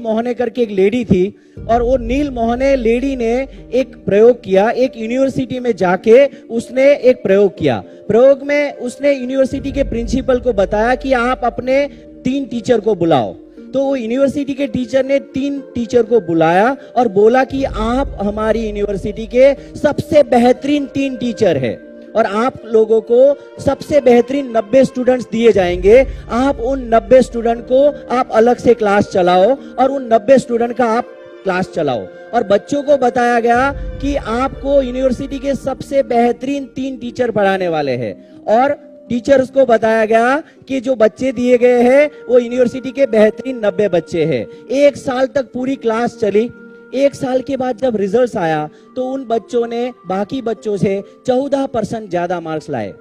मोहने करके एक लेडी थी, और वो नील मोहने लेडी ने एक प्रयोग किया। एक यूनिवर्सिटी में जाके उसने एक प्रयोग किया। प्रयोग में उसने यूनिवर्सिटी के प्रिंसिपल को बताया कि आप अपने 3 टीचर को बुलाओ। तो वो यूनिवर्सिटी के टीचर ने 3 टीचर को बुलाया और बोला कि आप हमारी यूनिवर्सिटी के सबसे बेहतरीन 3 टीचर हैं, और आप लोगों को सबसे बेहतरीन 90 स्टूडेंट्स दिए जाएंगे। आप उन 90 स्टूडेंट को आप अलग से क्लास चलाओ, और उन 90 स्टूडेंट का आप क्लास चलाओ। और बच्चों को बताया गया कि आपको यूनिवर्सिटी के सबसे बेहतरीन 3 टीचर पढ़ाने वाले हैं, और टीचर्स को बताया गया कि जो बच्चे दिए गए हैं वो यूनिवर्सिटी के बेहतरीन 90 बच्चे हैं। 1 साल तक पूरी क्लास चली। 1 साल के बाद जब रिजल्ट्स आया तो उन बच्चों ने बाकी बच्चों से 14% ज्यादा मार्क्स लाए।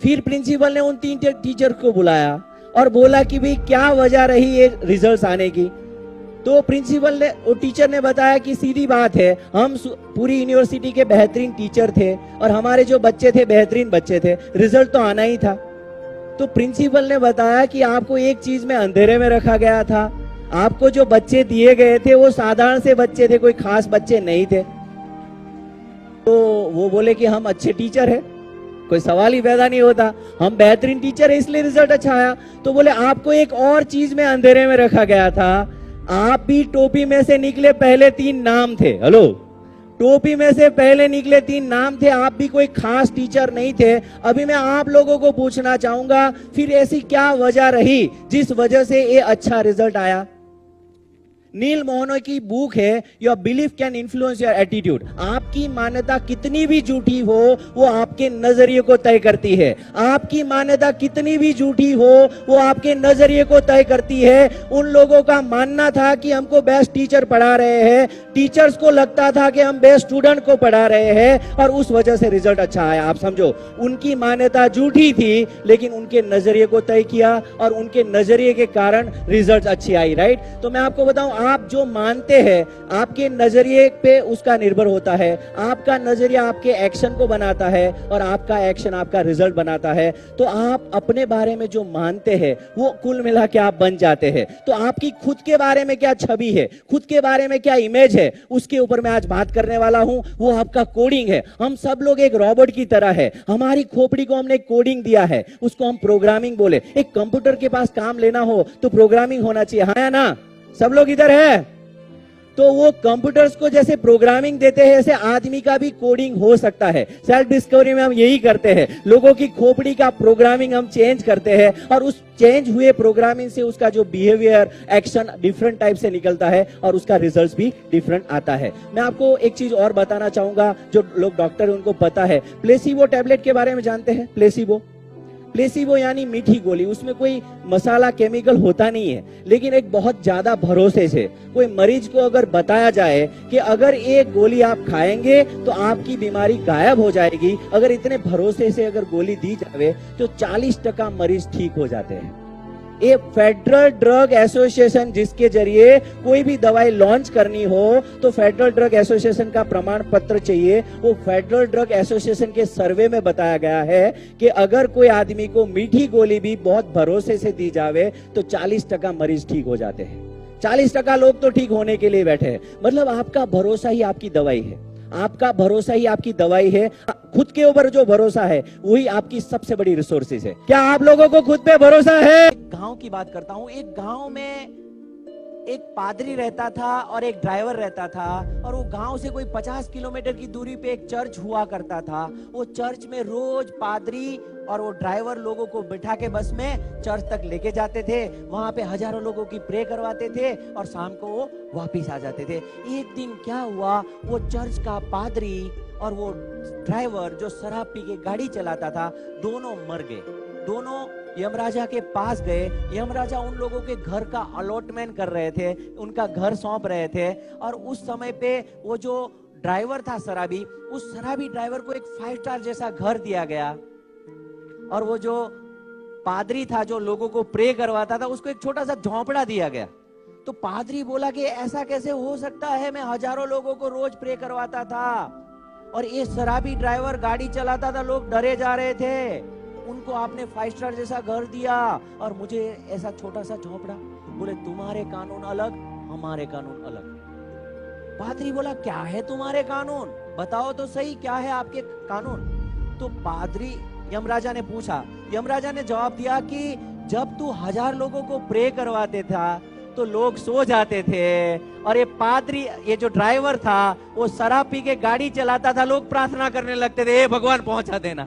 फिर प्रिंसिपल ने उन 3 टीचर को बुलाया और बोला कि भाई क्या वजह रही ये रिजल्ट्स आने की। तो प्रिंसिपल ने, वो टीचर ने बताया कि सीधी बात है, हम पूरी यूनिवर्सिटी के बेहतरीन टीचर थे और हमारे जो बच्चे थे बेहतरीन बच्चे थे, रिजल्ट तो आना ही था। तो प्रिंसिपल ने बताया कि आपको एक चीज में अंधेरे में रखा गया था। आपको जो बच्चे दिए गए थे वो साधारण से बच्चे थे, कोई खास बच्चे नहीं थे। तो वो बोले कि हम अच्छे टीचर हैं, कोई सवाल ही पैदा नहीं होता, हम बेहतरीन टीचर है इसलिए रिजल्ट अच्छा आया। तो बोले आपको एक और चीज में अंधेरे में रखा गया था, आप भी टोपी में से निकले पहले 3 नाम थे। हेलो, टोपी में से पहले निकले 3 नाम थे, आप भी कोई खास टीचर नहीं थे। अभी मैं आप लोगों को पूछना चाहूंगा, फिर ऐसी क्या वजह रही जिस वजह से ये अच्छा रिजल्ट आया? नील मोहने की बुक है your belief can influence your attitude. आपकी मान्यता कितनी भी झूठी हो वो आपके नजरिए को तय करती है। आपकी मान्यता कितनी भी झूठी हो वो आपके नजरिए को तय करती है। उन लोगों का मानना था कि हमको बेस्ट टीचर पढ़ा रहे हैं, टीचर्स को लगता था कि हम बेस्ट स्टूडेंट को पढ़ा रहे हैं, और उस वजह से रिजल्ट अच्छा आया। आप समझो, उनकी मान्यता झूठी थी लेकिन उनके नजरिए को तय किया और उनके नजरिए के कारण रिजल्ट अच्छी आई। राइट? तो मैं आपको बताऊं, आप जो मानते हैं आपके नजरिए पे उसका निर्भर होता है। आपका नजरिया आपके एक्शन को बनाता है और आपका एक्शन आपका रिजल्ट बनाता है। तो आप अपने बारे में जो मानते हैं वो कुल मिला के आप बन जाते हैं। तो आपकी खुद के बारे में क्या छवि है, खुद के बारे में क्या इमेज है, उसके ऊपर मैं आज बात करने वाला हूं। वो आपका कोडिंग है। हम सब लोग एक रोबोट की तरह है। हमारी खोपड़ी को हमने कोडिंग दिया है, उसको हम प्रोग्रामिंग बोले। एक कंप्यूटर के पास काम लेना हो तो प्रोग्रामिंग होना चाहिए, हाँ या ना? सब लोग इधर है? तो वो कंप्यूटर्स को जैसे प्रोग्रामिंग देते हैं, ऐसे आदमी का भी कोडिंग हो सकता है। सेल्फ डिस्कवरी में हम यही करते हैं, लोगों की खोपड़ी का प्रोग्रामिंग हम चेंज करते हैं, और उस चेंज हुए प्रोग्रामिंग से उसका जो बिहेवियर, एक्शन डिफरेंट टाइप से निकलता है और उसका रिजल्ट भी डिफरेंट आता है। मैं आपको एक चीज और बताना चाहूंगा, जो लोग डॉक्टर हैं उनको पता है। प्लेसिबो टैबलेट के बारे में जानते हैं? प्लेसिबो, प्लेसिबो यानी मीठी गोली। उसमें कोई मसाला केमिकल होता नहीं है, लेकिन एक बहुत ज्यादा भरोसे से कोई मरीज को अगर बताया जाए कि अगर एक गोली आप खाएंगे तो आपकी बीमारी गायब हो जाएगी, अगर इतने भरोसे से अगर गोली दी जाए तो 40% मरीज ठीक हो जाते हैं। ये फेडरल ड्रग एसोसिएशन, जिसके जरिए कोई भी दवाई लॉन्च करनी हो तो फेडरल ड्रग एसोसिएशन का प्रमाण पत्र चाहिए। वो फेडरल ड्रग एसोसिएशन के सर्वे में बताया गया है कि अगर कोई आदमी को मीठी गोली भी बहुत भरोसे से दी जावे तो 40% मरीज ठीक हो जाते हैं। 40% लोग तो ठीक होने के लिए बैठे हैं। मतलब आपका भरोसा ही आपकी दवाई है, आपका भरोसा ही आपकी दवाई है। खुद के ऊपर जो भरोसा है वही आपकी सबसे बड़ी रिसोर्सेज है। क्या आप लोगों को खुद पे भरोसा है? एक गांव की बात करता हूं। एक गांव में एक पादरी रहता था और एक ड्राइवर रहता था, और वो गांव से कोई 50 किलोमीटर की दूरी पे एक चर्च हुआ करता था। वो चर्च में रोज पादरी और वो ड्राइवर लोगों को बिठा के बस में चर्च तक लेके जाते थे। वहां पे हजारों लोगों की प्रे करवाते थे और शाम को वो वापिस आ जाते थे। एक दिन क्या हुआ, वो चर्च का पादरी और वो ड्राइवर जो शराब पी के गाड़ी चलाता था, दोनों मर गए। दोनों यमराजा के पास गए। यमराजा उन लोगों के घर का अलॉटमेंट कर रहे थे, उनका घर सौंप रहे थे, और उस समय पे वो जो ड्राइवर था शराबी, उस शराबी ड्राइवर को एक 5 स्टार जैसा घर दिया गया, और वो जो पादरी था जो लोगों को प्रे करवाता था उसको एक छोटा सा झोंपड़ा दिया गया। तो पादरी बोला कि ऐसा कैसे हो सकता है, मैं हजारों लोगों को रोज प्रे करवाता था और ये शराबी ड्राइवर गाड़ी चलाता था, लोग डरे जा रहे थे, उनको आपने 5 स्टार जैसा घर दिया और मुझे ऐसा छोटा सा झोंपड़ा। बोले तुम्हारे कानून अलग, हमारे कानून अलग। पादरी बोला क्या है तुम्हारे कानून, बताओ तो सही क्या है आपके कानून। तो पादरी यमराजा ने पूछा, यमराजा ने जवाब दिया कि जब तू 1000 लोगों को प्रे करवाते था तो लोग सो जाते थे, और ये पादरी, ये जो ड्राइवर था वो शराब पी के गाड़ी चलाता था, लोग प्रार्थना करने लगते थे, हे भगवान पहुंचा देना।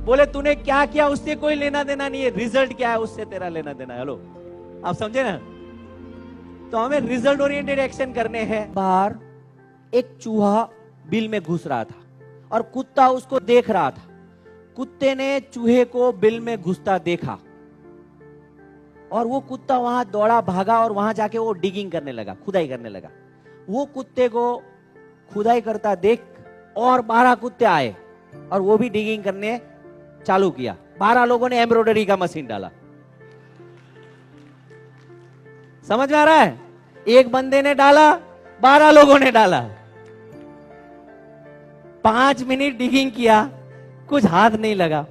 बोले तूने क्या किया उससे कोई लेना देना नहीं है, रिजल्ट क्या है उससे तेरा लेना देना है। हेलो, आप समझे ना? तो हमें रिजल्ट ओरिएंटेड एक्शन करने हैं। बाहर एक चूहा बिल में घुस रहा था और कुत्ता उसको देख रहा था। कुत्ते ने चूहे को बिल में घुसता देखा और वो कुत्ता वहां दौड़ा भागा और वहां जाके वो डिगिंग करने लगा, खुदाई करने लगा। वो कुत्ते को खुदाई करता देख और 12 कुत्ते आए और वो भी डिगिंग करने चालू किया। 12 लोगों ने एम्ब्रॉयडरी का मशीन डाला। समझ में आ रहा है? एक बंदे ने डाला, 12 लोगों ने डाला। 5 मिनट डिगिंग किया, कुछ हाथ नहीं लगा।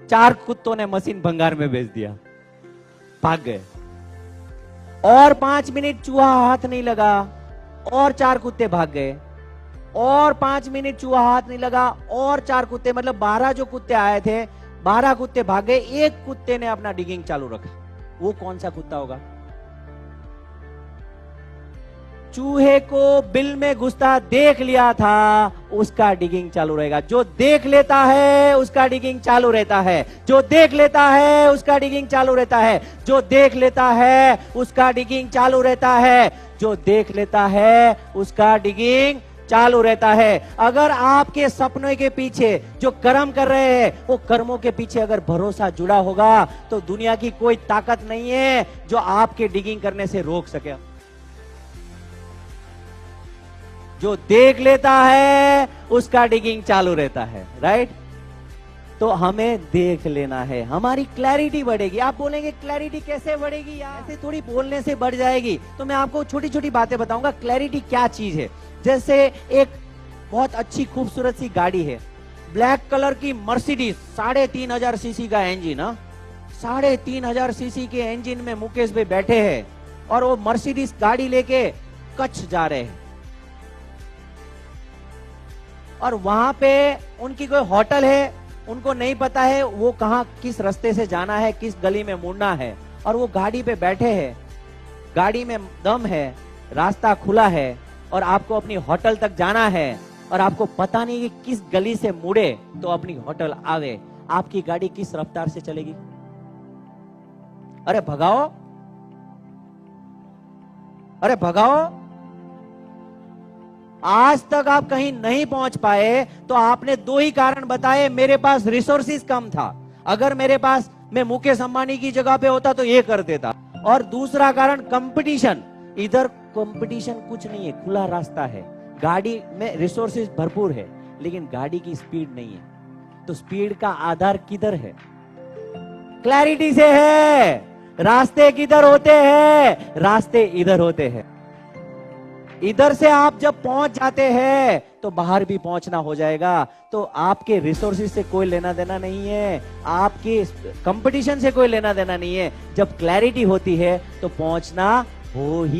4 कुत्तों ने मशीन भंगार में बेच दिया, भाग गए। और 5 मिनट चूहा हाथ नहीं लगा और 4 कुत्ते भाग गए। और 5 मिनट चूहा हाथ नहीं लगा और 4 कुत्ते, मतलब 12 जो कुत्ते आए थे 12 कुत्ते भाग गए। एक कुत्ते ने अपना डिगिंग चालू रखा। वो कौन सा कुत्ता होगा? चूहे को बिल में घुसता देख लिया था, उसका डिगिंग चालू रहेगा। जो देख लेता है उसका डिगिंग चालू रहता है, जो देख लेता है उसका डिगिंग चालू रहता है, जो देख लेता है उसका डिगिंग चालू रहता है, जो देख लेता है उसका डिगिंग चालू रहता है। अगर आपके सपनों के पीछे जो कर्म कर रहे हैं, वो कर्मों के पीछे अगर भरोसा जुड़ा होगा तो दुनिया की कोई ताकत नहीं है जो आपके डिगिंग करने से रोक सके। जो देख लेता है उसका डिगिंग चालू रहता है, राइट? तो हमें देख लेना है, हमारी क्लैरिटी बढ़ेगी। आप बोलेंगे क्लैरिटी कैसे बढ़ेगी यार, ऐसे थोड़ी बोलने से बढ़ जाएगी। तो मैं आपको छोटी छोटी बातें बताऊंगा क्लैरिटी क्या चीज है। जैसे एक बहुत अच्छी खूबसूरत सी गाड़ी है, ब्लैक कलर की मर्सिडीज, 3500 सीसी का इंजन, 3500 सीसी के इंजन में मुकेश भाई बैठे हैं और वो मर्सिडीज गाड़ी लेके कच्छ जा रहे हैं। और वहां पे उनकी कोई होटल है, उनको नहीं पता है वो कहां किस रास्ते से जाना है, किस गली में मुड़ना है, और वो गाड़ी पे बैठे हैं। गाड़ी में दम है, रास्ता खुला है और आपको अपनी होटल तक जाना है और आपको पता नहीं कि किस गली से मुड़े तो अपनी होटल आवे। आपकी गाड़ी किस रफ्तार से चलेगी? अरे भगाओ, अरे भगाओ। आज तक आप कहीं नहीं पहुंच पाए तो आपने 2 ही कारण बताए। मेरे पास रिसोर्सेज कम था, अगर मेरे पास मैं मुकेश अंबानी की जगह पे होता तो ये कर देता। और दूसरा कारण कंपटीशन। इधर कंपटीशन कुछ नहीं है, खुला रास्ता है, गाड़ी में रिसोर्सेज भरपूर है, लेकिन गाड़ी की स्पीड नहीं है। तो स्पीड का आधार किधर है? क्लैरिटी से है। रास्ते किधर होते हैं? रास्ते इधर होते हैं। इधर से आप जब पहुंच जाते हैं तो बाहर भी पहुंचना हो जाएगा। तो आपके रिसोर्सेज से कोई लेना देना नहीं है, आपके कंपटीशन से कोई लेना देना नहीं है। जब क्लैरिटी होती है तो पहुंचना हो ही